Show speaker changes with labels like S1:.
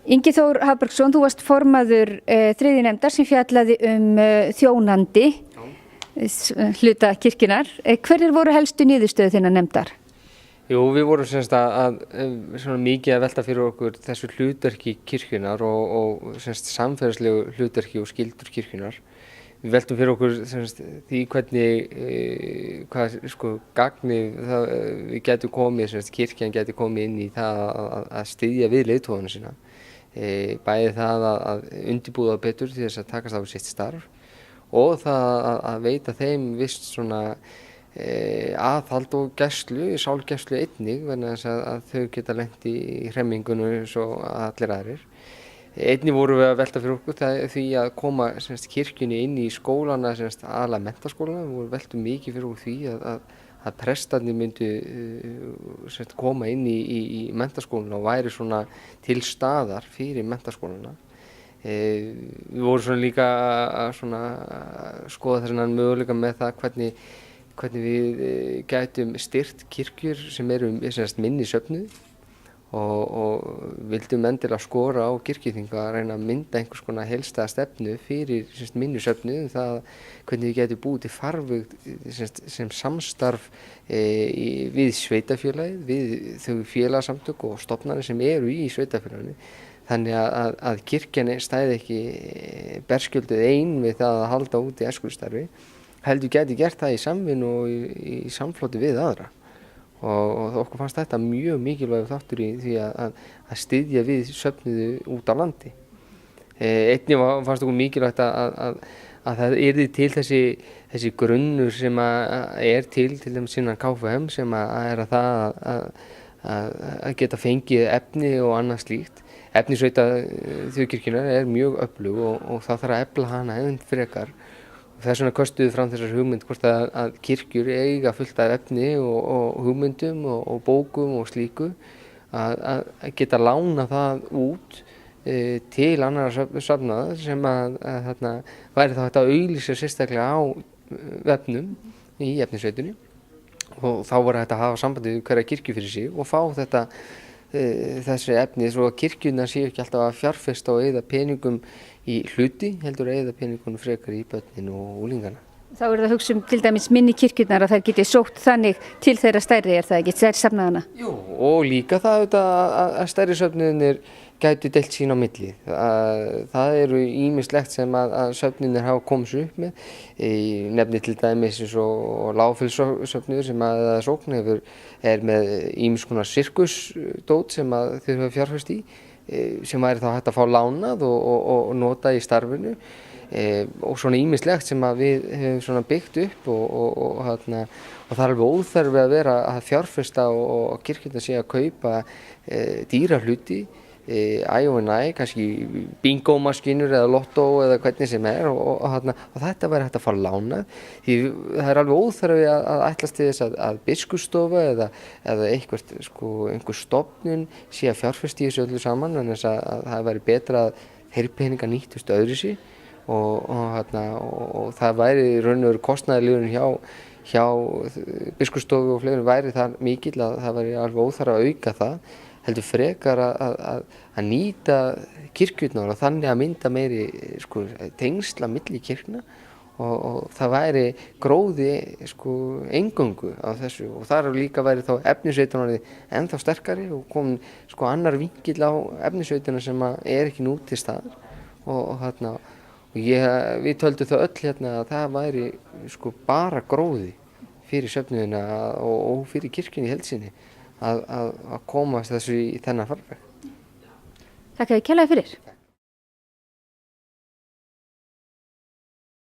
S1: Ingi Þór Hafbergsson, þú varst formaður þriðju nefndar sem fjallaði þjónandi hluta kirkjunnar. Hverjir voru helstu niðurstöður þinnar nefndar?
S2: Jú, við vorum semst að mikið að velta fyrir okkur þessu hlutverki kirkjunnar og semst samfélagslegu hlutverki og skyldur kirkjunnar. Við veltum fyrir okkur semst því hvernig hvað gagni við getum komið, semst kirkjan geti komið inn í það að styðja við leiðtogana sína. Bæði það að undirbúa betur til þess að takast á sitt starf og það að veita þeim vist svona aðhald og gæslu, sálgæslu einnig, vegna þess að þau geta lent í hremmingunum eins og allir aðrir. Einnig vorum við að velta fyrir okkur því að koma kirkjunni inn í skólana, aðalega menntaskólana. Við veltum mikið fyrir okkur því að prestarnir myndu koma inn í menntaskólana og væri svona til staðar fyrir menntaskólana. Við vorum líka að skoða þennan möguleika með það hvernig við gætum styrkt kirkjur sem eru minni söfnuð og vildum endilega skora á kirkjuþing að reyna að mynda einhvers konar heildstæða stefnu fyrir minni söfnuð það hvernig við gætum búið til farveg sem samstarf við sveitafélagið, við þau félagasamtök og stofnanir sem eru í sveitafélaginu. Þannig að kirkjan stæði ekki berskjölduð ein við það að halda út í æskulýðsstarfi, heldur gæti gert það í samvinnu og í samfloti við aðra. Og okkur fannst þetta mjög mikilvægur þáttur í því að styðja við söfnuðu út á landi. Einnig fannst okkur mikilvægt að það yrði til þessi grunnur sem til dæmis innan KFUM sem er að geta fengið efni og annað slíkt. Efnisveita þjóðkirkjunnar mjög öflug og það þarf að efla hana enn frekar. Þess vegna köstuðu fram þessar hugmynd hvort að kirkjur eiga fullt af efni og hugmyndum og bókum og slíku að geta lána það út til annarra safnaða sem væri þá hægt að auglýsa sérstaklega á vefnum í efnisveitunni og þá voru hægt að hafa sambandið við hverja kirkju fyrir sig og fá þessi efni svo að kirkjurnar séu ekki alltaf að fjárfesta og eyða peningum í hluti, heldur að eyða peningunum frekar í börnin og úlingana.
S1: Þá það að hugsa til dæmis minni kirkjurnar að þær geti sótt þannig til þeirra stærri, það ekki, stærri safnaðana? Jú,
S2: og líka það að stærri söfnuðirnir gætu deilt sín á milli. Það eru ýmislegt sem að söfnuðirnir hafa komið sér upp með. Nefni til dæmis eins og Lágfellssöfnuður sem að sókn með ýmis konar sirkusdót sem að þau hafa fjárfest í sem væri þá hægt að fá lánað og nota í starfinu og svona ýmislegt sem að við hefum byggt upp og það er alveg óþarfi að vera að fjárfesta og kirkjurnar sé að kaupa dýra hluti kannski bingomaskínur eða lottó eða hvernig sem og þetta væri hægt að fá lánað því það er alveg óþarfi að ætlast til þess að biskupsstofa eða einhver stofnun sé að fjárfesta í þessu öllu saman en þess að það væri betra að þeir peningar nýttust öðruvísi og það væri raun og veru kostnaðarliðurinn hjá biskupsstofu og fleirum væri það mikill að það væri alveg óþarfi að auka það heldur frekar að nýta kirkjurnar og þannig að mynda meiri tengsla milli kirkna og það væri gróði eingöngu á þessu og þar líka væri þá efnisveitan ennþá sterkari og komin annar vinkill á efnisveituna sem ekki nú til staðar og við töldum það öll að það væri bara gróði fyrir söfnuðina og fyrir kirkjunni í heild sinni að komast þessu í þennan farveg.
S1: Þakka þér kærlega fyrir.